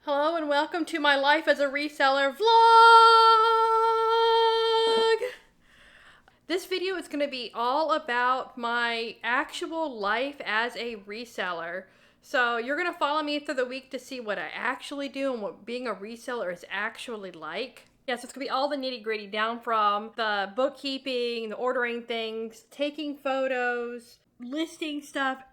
Hello and welcome to my life as a reseller vlog! This video is going to be all about my actual life as a reseller. So you're going to follow me through the week to see what I actually do and what being a reseller is actually like. Yes, it's going to be all the nitty-gritty, down from the bookkeeping, the ordering things, taking photos, listing stuff,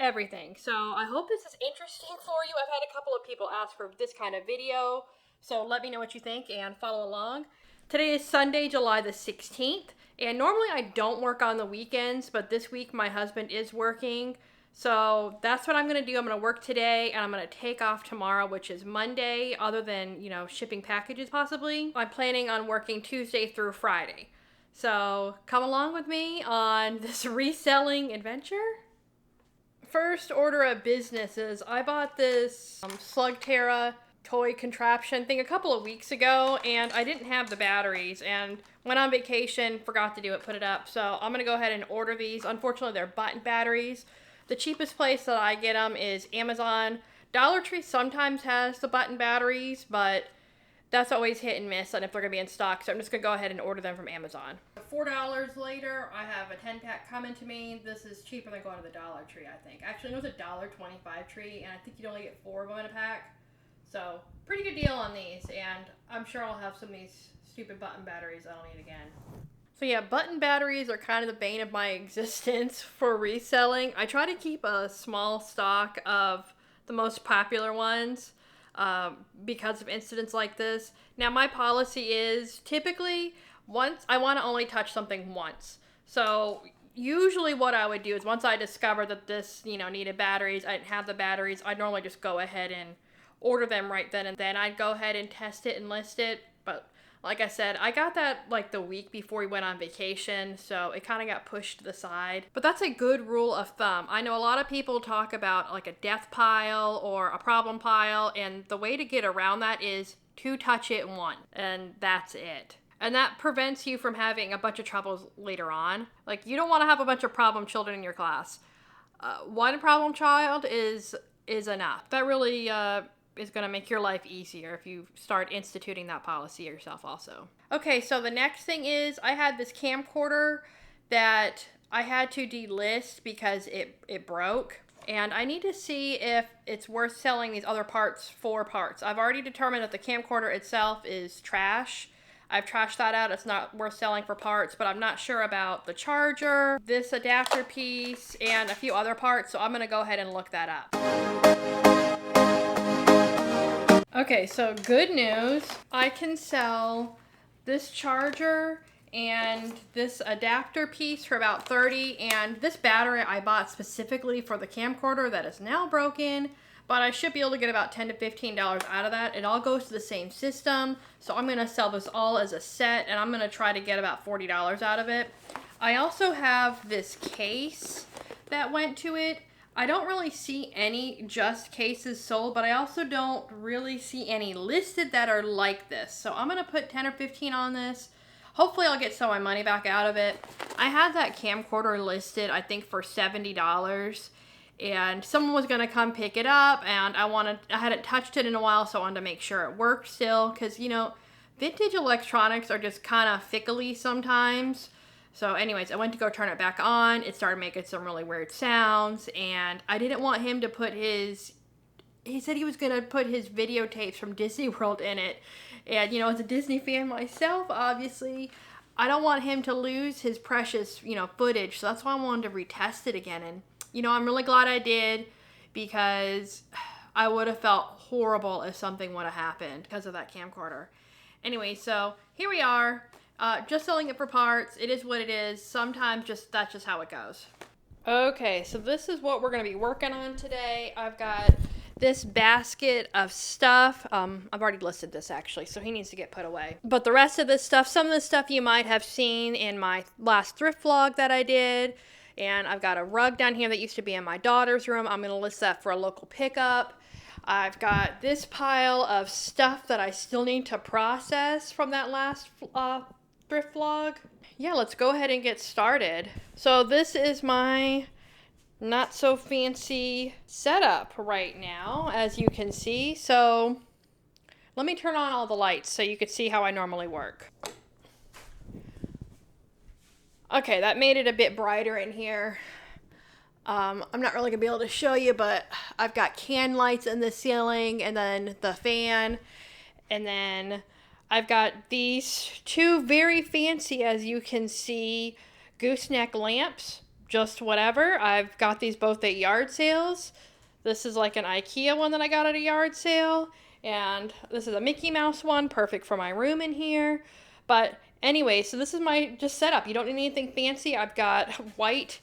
everything. So I hope this is interesting for you. I've had a couple of people ask for this kind of video, so let me know what you think and follow along. Today is Sunday, July the 16th, and normally I don't work on the weekends, but this week my husband is working, so that's what I'm going to do. I'm going to work today, and I'm going to take off tomorrow, which is Monday, other than, shipping packages possibly. I'm planning on working Tuesday through Friday. So come along with me on this reselling adventure. First order of business is I bought this Slugterra toy contraption thing a couple of weeks ago, and I didn't have the batteries and went on vacation, forgot to do it, put it up. So I'm going to go ahead and order these. Unfortunately, they're button batteries. The cheapest place that I get them is Amazon. Dollar Tree sometimes has the button batteries, but that's always hit and miss on if they're going to be in stock, so I'm just going to go ahead and order them from Amazon. $4 later, I have a 10-pack coming to me. This is cheaper than going to the Dollar Tree, I think. Actually, it was a $1.25 tree, and I think you'd only get 4 of them in a pack. So, pretty good deal on these, and I'm sure I'll have some of these stupid button batteries I don't need again. So yeah, button batteries are kind of the bane of my existence for reselling. I try to keep a small stock of the most popular ones, because of incidents like this. Now, my policy is typically I want to only touch something once. So usually what I would do is once I discover that this, needed batteries, I didn't have the batteries, I'd normally just go ahead and order them right then and then. I'd go ahead and test it and list it. But like I said, I got that like the week before we went on vacation, so it kind of got pushed to the side. But that's a good rule of thumb. I know a lot of people talk about like a death pile or a problem pile, and the way to get around that is to touch it once, and that's it. And that prevents you from having a bunch of troubles later on. Like, you don't want to have a bunch of problem children in your class. One problem child is enough. That really is going to make your life easier if you start instituting that policy yourself also. Okay, so the next thing is I had this camcorder that I had to delist because it broke. And I need to see if it's worth selling these other parts for parts. I've already determined that the camcorder itself is trash. I've trashed that out. It's not worth selling for parts, but I'm not sure about the charger, this adapter piece, and a few other parts, so I'm going to go ahead and look that up. Okay, so good news. I can sell this charger and this adapter piece for about $30, and this battery I bought specifically for the camcorder that is now broken, but I should be able to get about $10 to $15 out of that. It all goes to the same system, so I'm going to sell this all as a set, and I'm going to try to get about $40 out of it. I also have this case that went to it. I don't really see any just cases sold, but I also don't really see any listed that are like this. So I'm going to put 10 or 15 on this. Hopefully I'll get some of my money back out of it. I had that camcorder listed, I think, for $70. And someone was going to come pick it up, and I hadn't touched it in a while, so I wanted to make sure it worked still, because, vintage electronics are just kind of fickly sometimes. So anyways, I went to go turn it back on. It started making some really weird sounds, and I didn't want him to put he said he was going to put his videotapes from Disney World in it. And, as a Disney fan myself, obviously, I don't want him to lose his precious, footage. So that's why I wanted to retest it again. And, I'm really glad I did, because I would have felt horrible if something would have happened because of that camcorder. Anyway, so here we are. Just selling it for parts. It is what it is. Sometimes that's just how it goes. Okay, so this is what we're going to be working on today. I've got this basket of stuff. I've already listed this actually, so he needs to get put away. But the rest of this stuff, some of the stuff you might have seen in my last thrift vlog that I did. And I've got a rug down here that used to be in my daughter's room. I'm going to list that for a local pickup. I've got this pile of stuff that I still need to process from that last thrift vlog. Yeah, let's go ahead and get started. So this is my not so fancy setup right now, as you can see. So Let me turn on all the lights so you can see how I normally work. Okay, that made it a bit brighter in here. I'm not really gonna be able to show you, but I've got can lights in the ceiling and then the fan. And then I've got these two very fancy, as you can see, gooseneck lamps. Just whatever. I've got these both at yard sales. This is like an IKEA one that I got at a yard sale. And this is a Mickey Mouse one, perfect for my room in here. But anyway, so this is my just setup. You don't need anything fancy. I've got white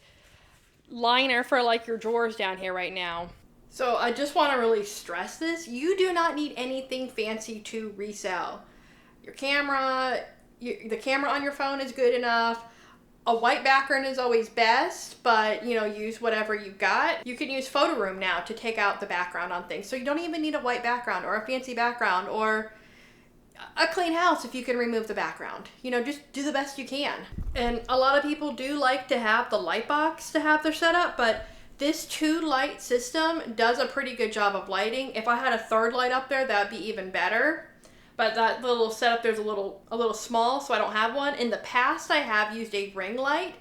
liner for like your drawers down here right now. So I just want to really stress this. You do not need anything fancy to resell. Your camera, the camera on your phone is good enough. A white background is always best, but use whatever you got. You can use Photo Room now to take out the background on things. So you don't even need a white background or a fancy background or a clean house if you can remove the background. Just do the best you can. And a lot of people do like to have the light box to have their setup, but this 2-light system does a pretty good job of lighting. If I had a third light up there, that'd be even better. But that little setup there's a little small, so I don't have one. In the past, I have used a ring light,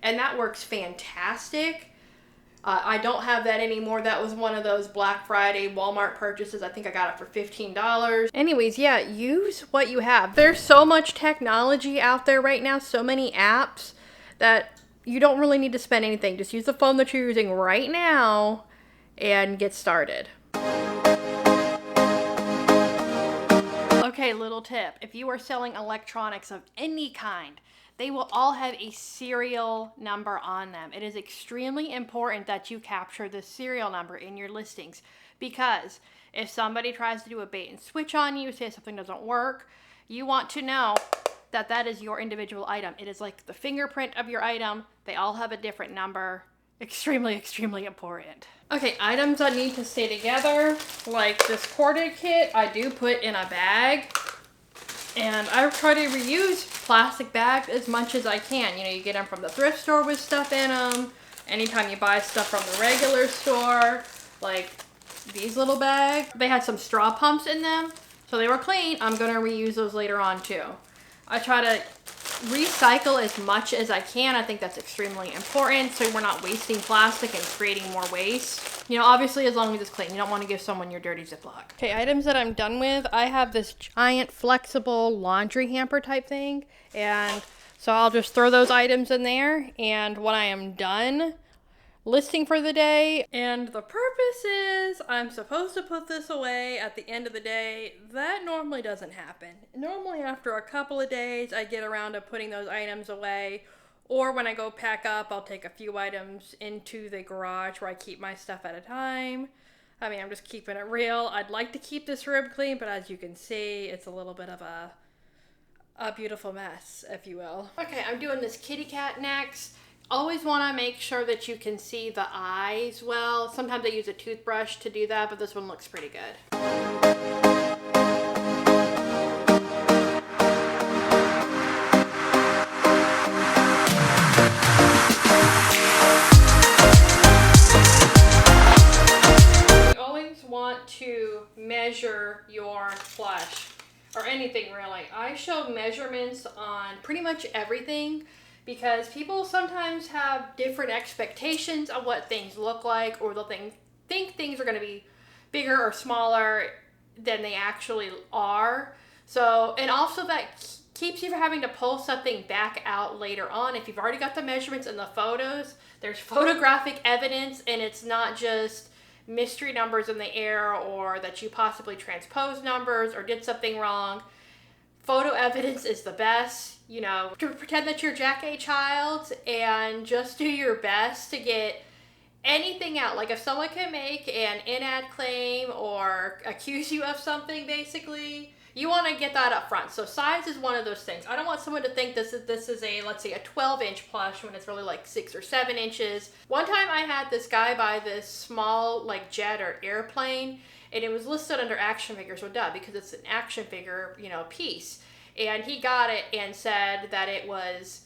and that works fantastic. I don't have that anymore. That was one of those Black Friday Walmart purchases. I think I got it for $15. Anyways, yeah, use what you have. There's so much technology out there right now, so many apps that you don't really need to spend anything. Just use the phone that you're using right now and get started. Okay, little tip. If you are selling electronics of any kind, they will all have a serial number on them. It is extremely important that you capture the serial number in your listings, because if somebody tries to do a bait and switch on you, say something doesn't work, you want to know that that is your individual item. It is like the fingerprint of your item. They all have a different number. Extremely, extremely important. Okay, items that need to stay together, like this corded kit, I do put in a bag. And I try to reuse plastic bags as much as I can. You get them from the thrift store with stuff in them. Anytime you buy stuff from the regular store, like these little bags, they had some straw pumps in them, so they were clean. I'm gonna reuse those later on too. I try to recycle as much as I can. I think that's extremely important, so we're not wasting plastic and creating more waste. Obviously as long as it's clean. You don't want to give someone your dirty Ziploc. Okay, items that I'm done with. I have this giant flexible laundry hamper type thing, and so I'll just throw those items in there, and when I am done listing for the day, and the purpose is I'm supposed to put this away at the end of the day. That normally doesn't happen. Normally after a couple of days I get around to putting those items away, or when I go pack up I'll take a few items into the garage where I keep my stuff at a time. I mean, I'm just keeping it real. I'd like to keep this room clean, but as you can see, it's a little bit of a beautiful mess, if you will. Okay, I'm doing this kitty cat next. Always want to make sure that you can see the eyes well. Sometimes I use a toothbrush to do that, but this one looks pretty good. You always want to measure your flush, or anything really. I show measurements on pretty much everything, because people sometimes have different expectations of what things look like, or they'll think things are going to be bigger or smaller than they actually are. So, and also that keeps you from having to pull something back out later on. If you've already got the measurements and the photos, there's photographic evidence, and it's not just mystery numbers in the air, or that you possibly transposed numbers or did something wrong. Photo evidence is the best. To pretend that you're Jack A. Childs and just do your best to get anything out. Like if someone can make an in-ad claim or accuse you of something, basically, you want to get that up front. So size is one of those things. I don't want someone to think this is a, let's say, a 12-inch plush when it's really like 6 or 7 inches. One time I had this guy buy this small like jet or airplane, and it was listed under action figure, so duh, because it's an action figure, piece. And he got it and said that it was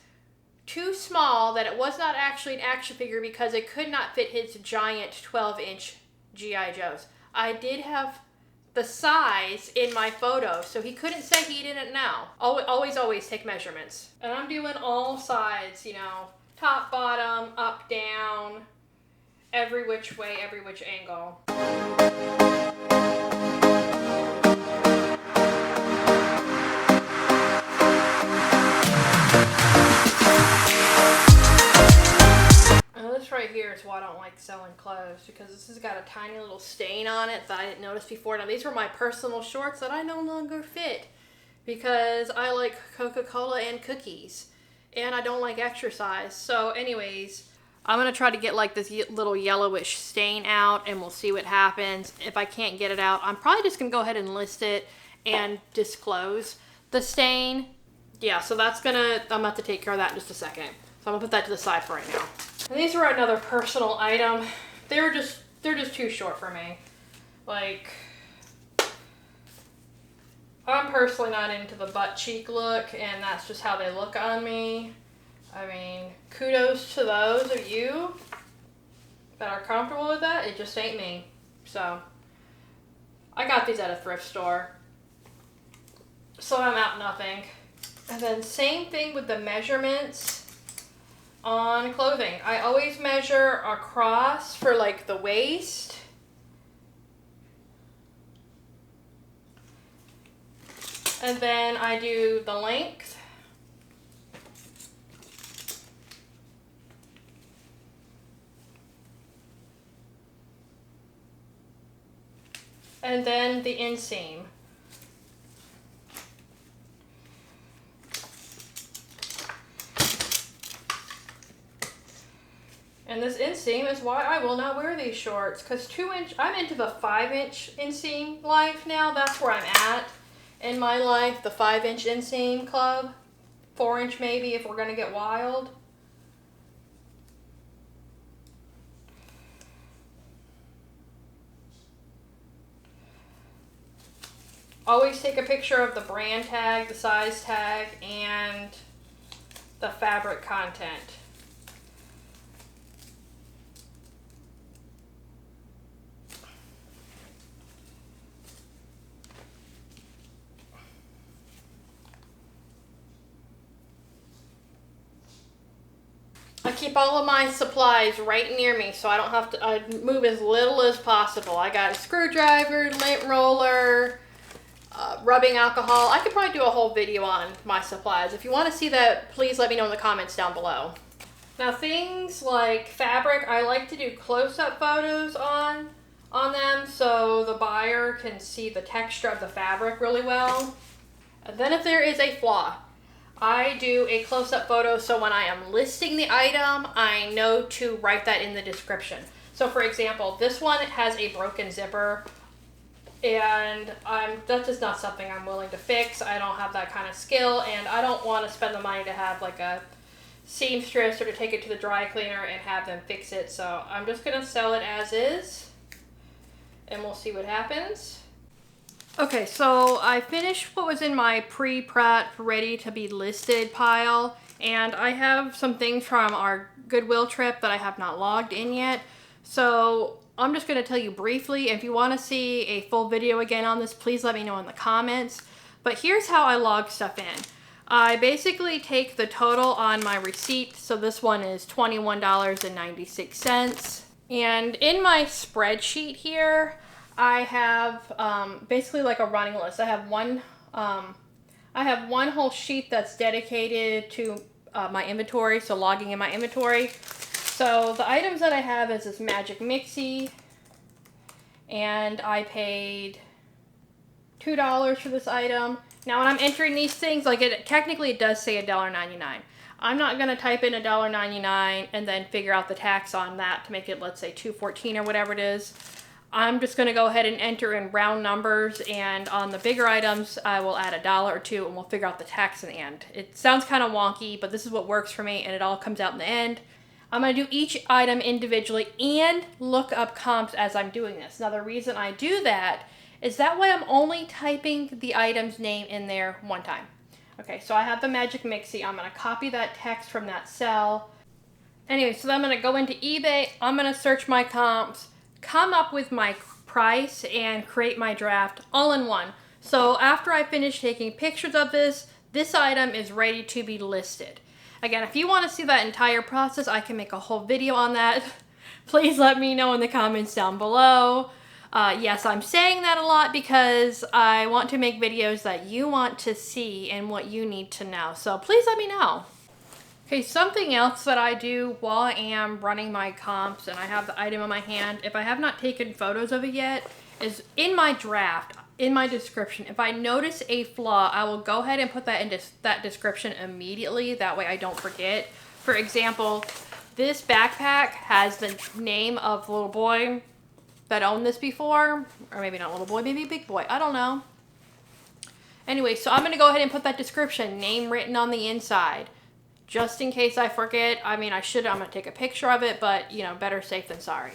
too small, that it was not actually an action figure because it could not fit his giant 12-inch G.I. Joes. I did have the size in my photo, so he couldn't say he didn't know. Always take measurements. And I'm doing all sides, you know, top, bottom, up, down, every which way, every which angle. This right here is why I don't like selling clothes, because this has got a tiny little stain on it that I didn't notice before. Now these were my personal shorts that I no longer fit because I like Coca-Cola and cookies and I don't like exercise. So anyways, I'm going to try to get like this little yellowish stain out and we'll see what happens. If I can't get it out, I'm probably just going to go ahead and list it and disclose the stain. Yeah, so I'm going to have to take care of that in just a second. So I'm going to put that to the side for right now. And these were another personal item. They're just too short for me. Like, I'm personally not into the butt cheek look, and that's just how they look on me. I mean, kudos to those of you that are comfortable with that. It just ain't me. So, I got these at a thrift store. So I'm out nothing. And then same thing with the measurements on clothing. I always measure across for like the waist. And then I do the length. And then the inseam. And this inseam is why I will not wear these shorts, because I'm into the 5-inch inseam life now. That's where I'm at in my life, the 5-inch inseam club. 4-inch maybe if we're gonna get wild. Always take a picture of the brand tag, the size tag, and the fabric content. I keep all of my supplies right near me so I don't have to move as little as possible. I got a screwdriver, lint roller, rubbing alcohol. I could probably do a whole video on my supplies. If you want to see that, please let me know in the comments down below. Now things like fabric, I like to do close-up photos on them so the buyer can see the texture of the fabric really well. And then if there is a flaw, I do a close-up photo so when I am listing the item, I know to write that in the description. So for example, this one has a broken zipper, and that's just not something I'm willing to fix. I don't have that kind of skill, and I don't want to spend the money to have like a seamstress or to take it to the dry cleaner and have them fix it. So I'm just going to sell it as is, and we'll see what happens. Okay, so I finished what was in my pre-prep ready to be listed pile, and I have some things from our Goodwill trip that I have not logged in yet. So I'm just going to tell you briefly. If you want to see a full video again on this, please let me know in the comments. But here's how I log stuff in. I basically take the total on my receipt. So this one is $21.96. And in my spreadsheet here, I have basically like a running list. I have one whole sheet that's dedicated to my inventory, so logging in my inventory. So the items that I have is this Magic Mixie, and I paid $2 for this item. Now when I'm entering these things, like technically it does say $1.99. I'm not gonna type in $1.99 and then figure out the tax on that to make it, let's say, $2.14 or whatever it is. I'm just going to go ahead and enter in round numbers, and on the bigger items, I will add $1 or $2, and we'll figure out the tax in the end. It sounds kind of wonky, but this is what works for me, and it all comes out in the end. I'm going to do each item individually and look up comps as I'm doing this. Now, the reason I do that is that way I'm only typing the item's name in there one time. Okay, so I have the Magic Mixie. I'm going to copy that text from that cell. Anyway, so then I'm going to go into eBay. I'm going to search my comps, come up with my price, and create my draft all in one. So after I finish taking pictures of this item is ready to be listed. Again, if you want to see that entire process, I can make a whole video on that. Please let me know in the comments down below. Yes, I'm saying that a lot because I want to make videos that you want to see and what you need to know. So please let me know. Okay, something else that I do while I am running my comps and I have the item in my hand, if I have not taken photos of it yet, is in my draft, in my description, if I notice a flaw, I will go ahead and put that into that description immediately. That way I don't forget. For example, this backpack has the name of the little boy that owned this before, or maybe not little boy, maybe big boy, I don't know. Anyway, so I'm gonna go ahead and put that description, name written on the inside, just in case I forget. I mean, I'm gonna take a picture of it, but you know, better safe than sorry.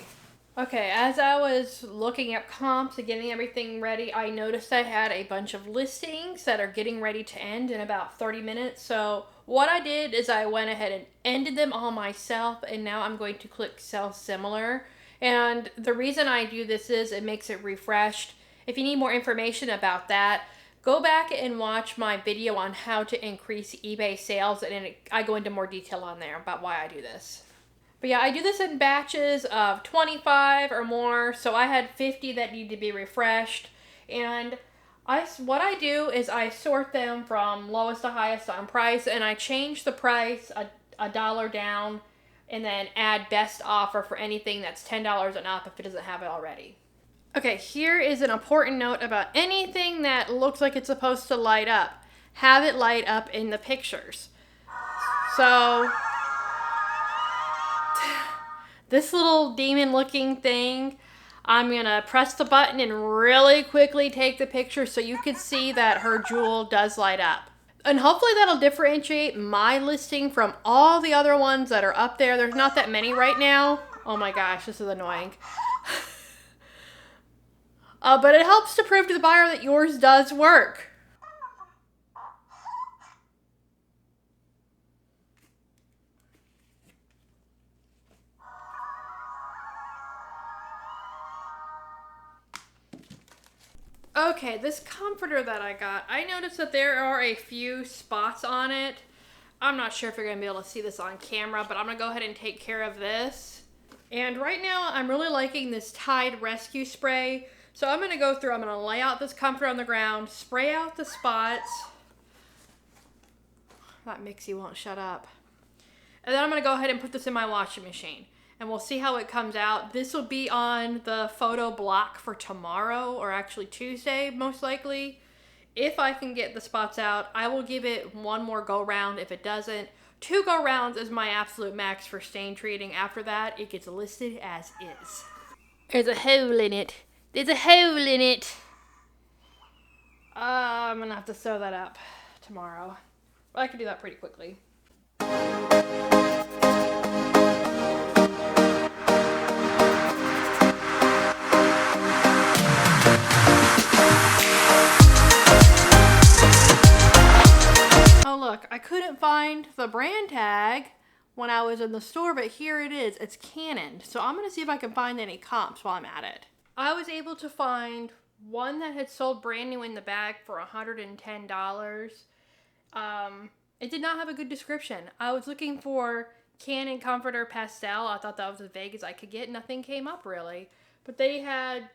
Okay, as I was looking at comps and getting everything ready, I noticed I had a bunch of listings that are getting ready to end in about 30 minutes. So what I did is I went ahead and ended them all myself, and now I'm going to click sell similar. And the reason I do this is it makes it refreshed. If you need more information about that, go back and watch my video on how to increase eBay sales, and I go into more detail on there about why I do this. But yeah, I do this in batches of 25 or more, so I had 50 that need to be refreshed. And what I do is I sort them from lowest to highest on price, and I change the price a dollar down, and then add best offer for anything that's $10 and up if it doesn't have it already. Okay, here is an important note about anything that looks like it's supposed to light up. Have it light up in the pictures. So this little demon looking thing, I'm gonna press the button and really quickly take the picture so you can see that her jewel does light up. And hopefully that'll differentiate my listing from all the other ones that are up there. There's not that many right now. Oh my gosh, this is annoying. But it helps to prove to the buyer that yours does work. Okay, this comforter that I got, I noticed that there are a few spots on it. I'm not sure if you're going to be able to see this on camera, but I'm going to go ahead and take care of this. And right now, I'm really liking this Tide Rescue Spray. So I'm going to go through, I'm going to lay out this comforter on the ground, spray out the spots. That Mixie won't shut up. And then I'm going to go ahead and put this in my washing machine. And we'll see how it comes out. This will be on the photo block for tomorrow, or actually Tuesday, most likely. If I can get the spots out, I will give it one more go round. If it doesn't, 2 go rounds is my absolute max for stain treating. After that, it gets listed as is. There's a hole in it. There's a hole in it. I'm gonna have to sew that up tomorrow. I can do that pretty quickly. Look, I couldn't find the brand tag when I was in the store, but here it is. It's Canon. So I'm going to see if I can find any comps while I'm at it. I was able to find one that had sold brand new in the bag for $110. It did not have a good description. I was looking for Canon Comforter Pastel. I thought that was as vague as I could get. Nothing came up really. But they had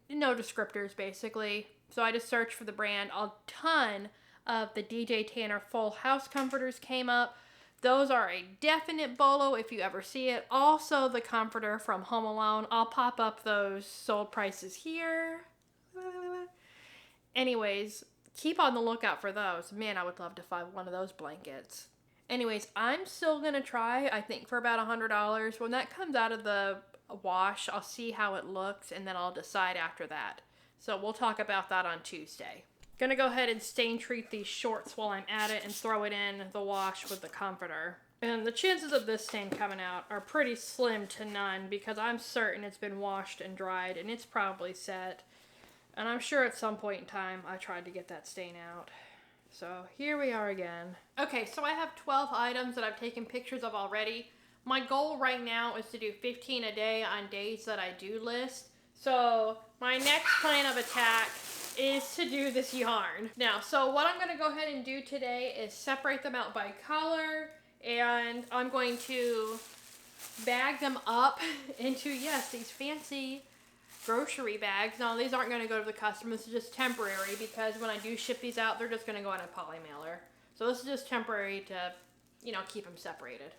no descriptors basically. So I just searched for the brand. A ton of the DJ Tanner Full House Comforters came up. Those are a definite bolo if you ever see it. Also the comforter from Home Alone. I'll pop up those sold prices here. Anyways, keep on the lookout for those. Man, I would love to find one of those blankets. Anyways, I'm still gonna try, I think for about $100. When that comes out of the wash, I'll see how it looks and then I'll decide after that. So we'll talk about that on Tuesday. Gonna go ahead and stain treat these shorts while I'm at it and throw it in the wash with the comforter. And the chances of this stain coming out are pretty slim to none because I'm certain it's been washed and dried and it's probably set. And I'm sure at some point in time I tried to get that stain out. So here we are again. Okay, so I have 12 items that I've taken pictures of already. My goal right now is to do 15 a day on days that I do list. So my next plan of attack is to do this yarn. Now, so what I'm gonna go ahead and do today is separate them out by color, and I'm going to bag them up into, yes, these fancy grocery bags. Now, these aren't gonna go to the customer, this is just temporary, because when I do ship these out, they're just gonna go on a poly mailer. So this is just temporary to, you know, keep them separated.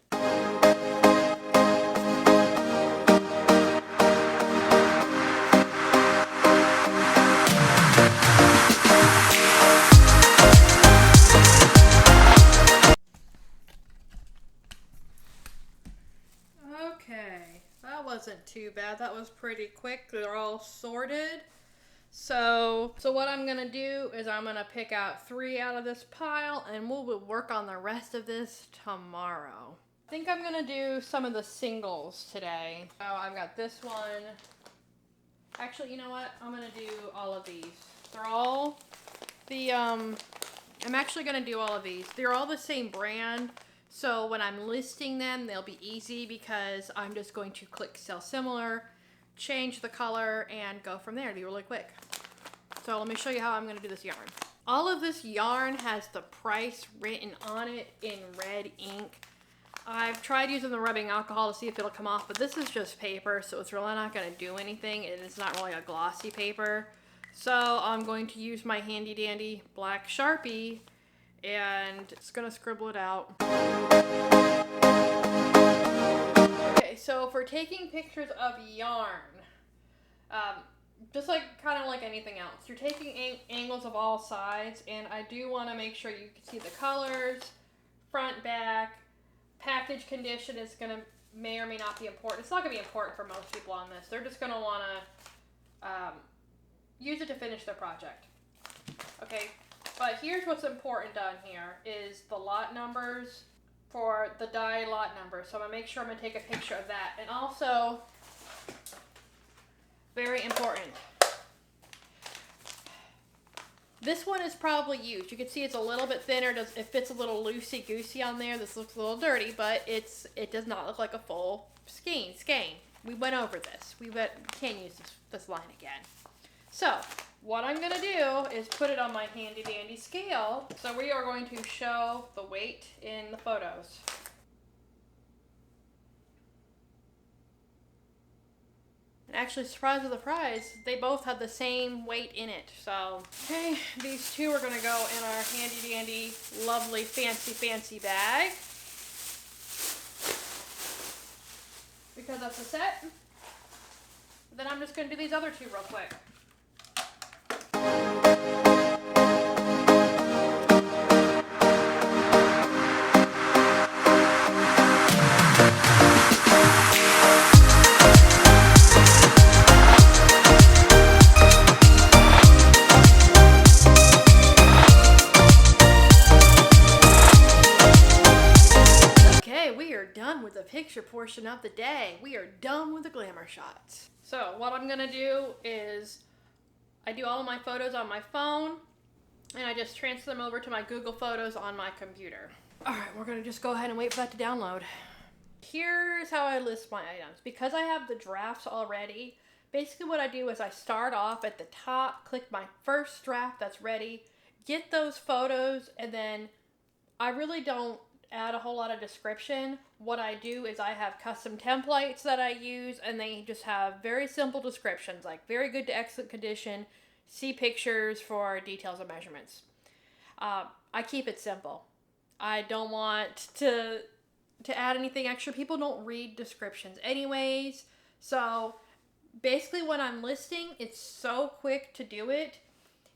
Okay, that wasn't too bad. That was pretty quick. They're all sorted. So what I'm gonna do is I'm gonna pick out 3 out of this pile, and we'll work on the rest of this tomorrow. I think I'm gonna do some of the singles today. Oh, I've got this one. Actually, you know what? I'm gonna do all of these. They're all the, I'm actually gonna do all of these. They're all the same brand. So when I'm listing them, they'll be easy because I'm just going to click sell similar, change the color, and go from there. It'll be really quick. So let me show you how I'm going to do this yarn. All of this yarn has the price written on it in red ink. I've tried using the rubbing alcohol to see if it'll come off, but this is just paper, so it's really not going to do anything. It's not really a glossy paper. So I'm going to use my handy dandy black Sharpie, and it's going to scribble it out. Okay, so for taking pictures of yarn, just like kind of like anything else, you're taking angles of all sides, and I do want to make sure you can see the colors, front, back. Package condition is going to may or may not be important. It's not going to be important for most people on this. They're just going to want to use it to finish their project. Okay. But here's what's important down here is the lot numbers for the die lot numbers. So I'm going to make sure I'm going to take a picture of that. And also, very important, this one is probably used. You can see it's a little bit thinner. It fits a little loosey-goosey on there. This looks a little dirty, but it does not look like a full skein. We went over this. Can't use this line again. So what I'm going to do is put it on my handy dandy scale. So we are going to show the weight in the photos. And actually, surprise of the prize, they both had the same weight in it. So, okay, these 2 are going to go in our handy dandy, lovely, fancy bag. Because that's a set. Then I'm just going to do these other 2 real quick. Picture portion of the day. We are done with the glamour shots. So what I'm gonna do is I do all of my photos on my phone, and I just transfer them over to my Google Photos on my computer. All right, we're gonna just go ahead and wait for that to download. Here's how I list my items. Because I have the drafts already, basically what I do is I start off at the top, click my first draft that's ready, get those photos, and then I really don't add a whole lot of description. What I do is I have custom templates that I use, and they just have very simple descriptions like very good to excellent condition, see pictures for details and measurements. I keep it simple. I don't want to add anything extra. People don't read descriptions anyways, so basically when I'm listing, it's so quick to do it.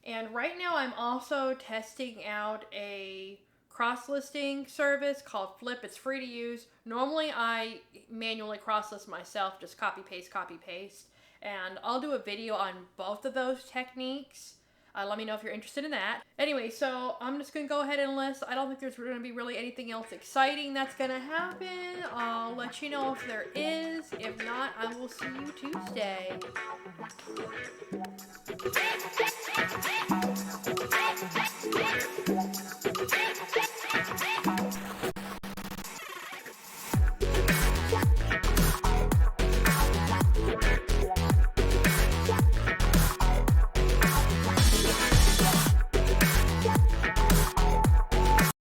And right now I'm also testing out a cross-listing service called Flip. It's free to use. Normally I manually cross-list myself, just copy paste, and I'll do a video on both of those techniques. Let me know if you're interested in that. Anyway, so I'm just gonna go ahead and list. I don't think there's gonna be really anything else exciting that's gonna happen. I'll let you know if there is. If not, I will see you Tuesday.